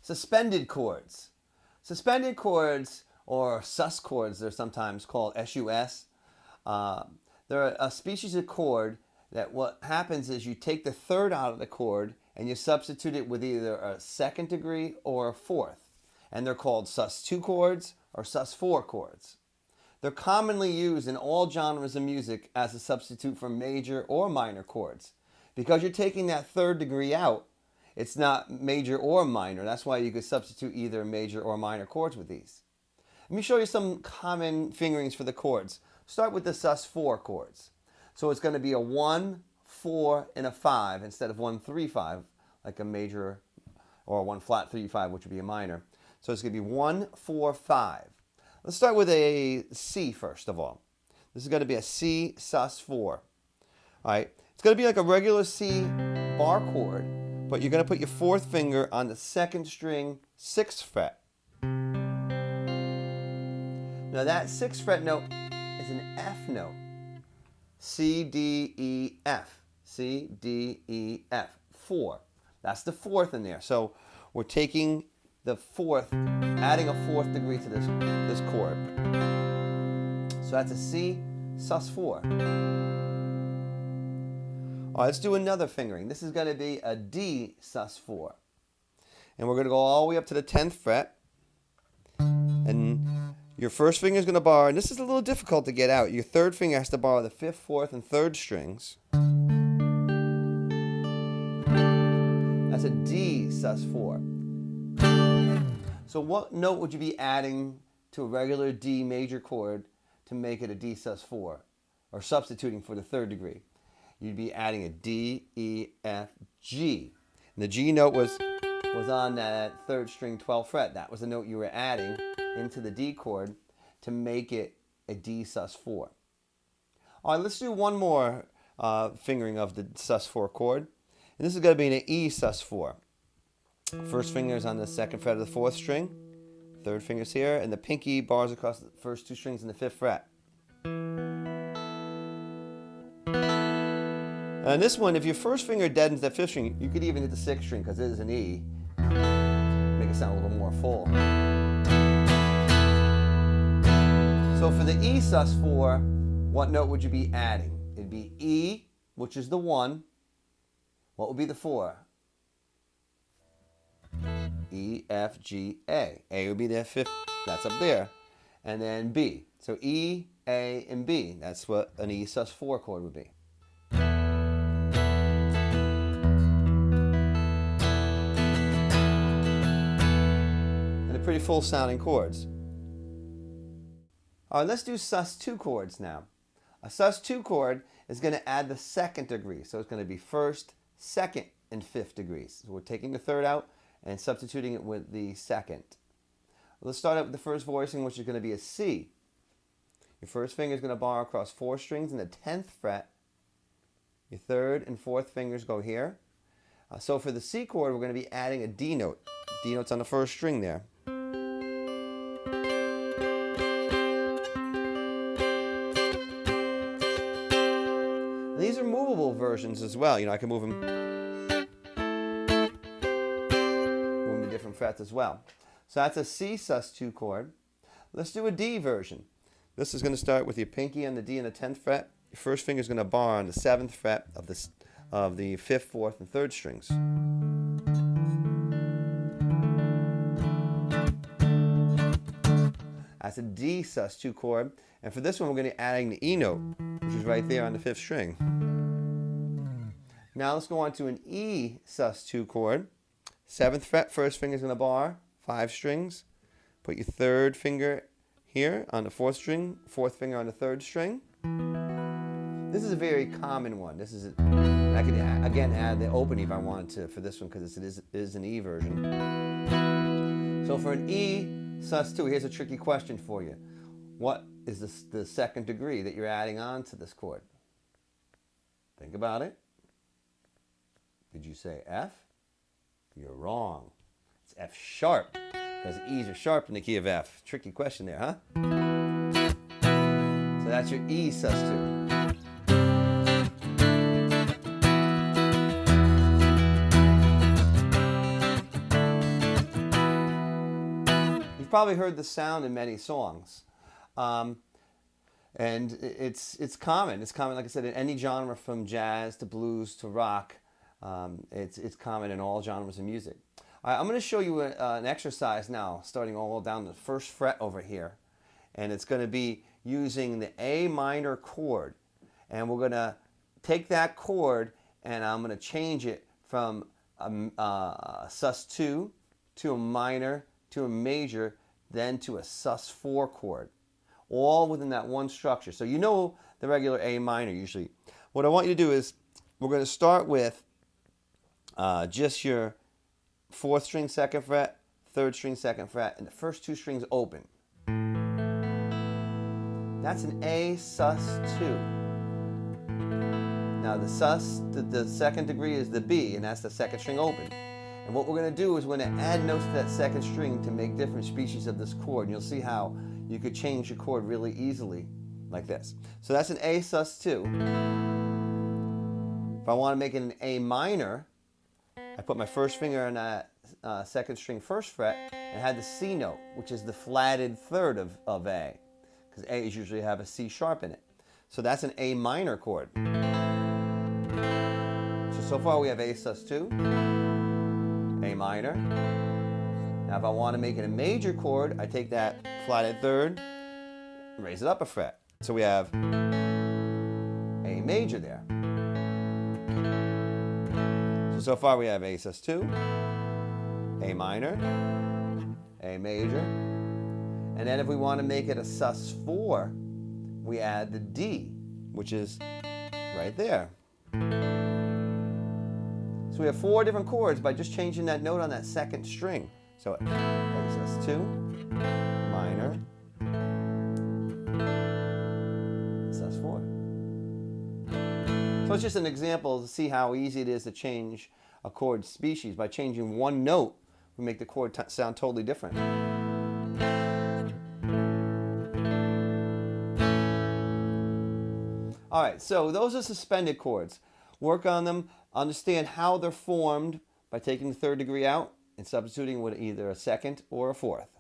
Suspended chords. Suspended chords, or sus chords, they're sometimes called S-U-S. They're a species of chord that what happens is you take the third out of the chord and you substitute it with either a second degree or a fourth. And they're called sus2 chords or sus4 chords. They're commonly used in all genres of music as a substitute for major or minor chords. Because you're taking that third degree out, it's not major or minor. That's why you could substitute either major or minor chords with these. Let me show you some common fingerings for the chords. Start with the sus4 chords. So it's going to be a 1, 4, and a 5 instead of 1, 3, 5, like a major, or 1 flat 3, 5, which would be a minor. So it's going to be 1, 4, 5. Let's start with a C first of all. This is going to be a C sus4. All right. It's going to be like a regular C bar chord, but you're going to put your fourth finger on the second string, 6th fret. Now that 6th fret note is an F note. C, D, E, F. C, D, E, F. 4. That's the fourth in there. So we're taking the fourth, adding a fourth degree to this chord. So that's a C sus4. All right, let's do another fingering. This is going to be a D sus4. And we're going to go all the way up to the 10th fret. And your first finger is going to borrow, and this is a little difficult to get out. Your third finger has to borrow the 5th, 4th, and 3rd strings. That's a D sus4. So what note would you be adding to a regular D major chord to make it a D sus4? Or substituting for the third degree? You'd be adding a D, E, F, G. And the G note was on that 3rd string 12th fret. That was the note you were adding into the D chord to make it a D sus4. All right, let's do one more fingering of the sus4 chord. And this is going to be an E sus4. First finger is on the 2nd fret of the 4th string. Third finger's here, and the pinky bars across the first 2 strings in the 5th fret. And this one, if your first finger deadens that 5th string, you could even hit the 6th string because it is an E. Make it sound a little more full. So for the E sus4, what note would you be adding? It'd be E, which is the 1. What would be the 4? E, F, G, A. A would be the 5th, that's up there. And then B. So E, A, and B. That's what an E sus4 chord would be. And they're pretty full sounding chords. All right, let's do sus2 chords now. A sus2 chord is going to add the 2nd degree. So it's going to be 1st, 2nd, and 5th degrees. So we're taking the 3rd out and substituting it with the 2nd. Let's start out with the first voicing, which is going to be a C. Your first finger is going to borrow across 4 strings in the 10th fret. Your 3rd and 4th fingers go here. So for the C chord, we're going to be adding a D note. D note's on the 1st string there. These are movable versions as well. You know, I can move them to different frets as well. So that's a C sus2 chord. Let's do a D version. This is going to start with your pinky on the D and the 10th fret. Your first finger is going to bar on the 7th fret of the 5th, 4th, and 3rd strings. That's a D sus2 chord. And for this one, we're going to be adding the E note, which is right there on the 5th string. Now let's go on to an E sus2 chord. 7th fret, first finger is going to bar, 5 strings. Put your 3rd finger here on the 4th string, 4th finger on the 3rd string. This is a very common one. This is I could again add the opening if I wanted to for this one because it is an E version. So for an E sus2, here's a tricky question for you. What is the 2nd degree that you're adding on to this chord? Think about it. Did you say F? You're wrong. It's F sharp, because E's are sharp in the key of F. Tricky question there, huh? So that's your E sus2. You've probably heard the sound in many songs. And it's common. It's common, like I said, in any genre from jazz to blues to rock. It's common in all genres of music. All right, I'm going to show you an exercise now, starting all down the first fret over here. And it's going to be using the A minor chord. And we're going to take that chord and I'm going to change it from a sus2 to a minor to a major, then to a sus4 chord. All within that one structure. So you know the regular A minor usually. What I want you to do is we're going to start with just your 4th string 2nd fret, 3rd string 2nd fret, and the first 2 strings open. That's an A sus2. Now the the 2nd degree is the B, and that's the 2nd string open. And what we're going to do is we're going to add notes to that 2nd string to make different species of this chord. And you'll see how you could change the chord really easily like this. So that's an A sus2. If I want to make it an A minor, I put my first finger on that 2nd string 1st fret and had the C note, which is the flatted 3rd of A, because A's usually have a C sharp in it. So that's an A minor chord. So far we have A sus2, A minor. Now if I want to make it a major chord, I take that flatted 3rd and raise it up a fret. So we have A major there. So far we have A sus2, A minor, A major, and then if we want to make it a sus4, we add the D, which is right there. So we have 4 different chords by just changing that note on that 2nd string. So A sus2, minor, sus4. So it's just an example to see how easy it is to change a chord species. By changing one note, we make the chord sound totally different. All right, so those are suspended chords. Work on them, understand how they're formed by taking the 3rd degree out and substituting with either a 2nd or a 4th.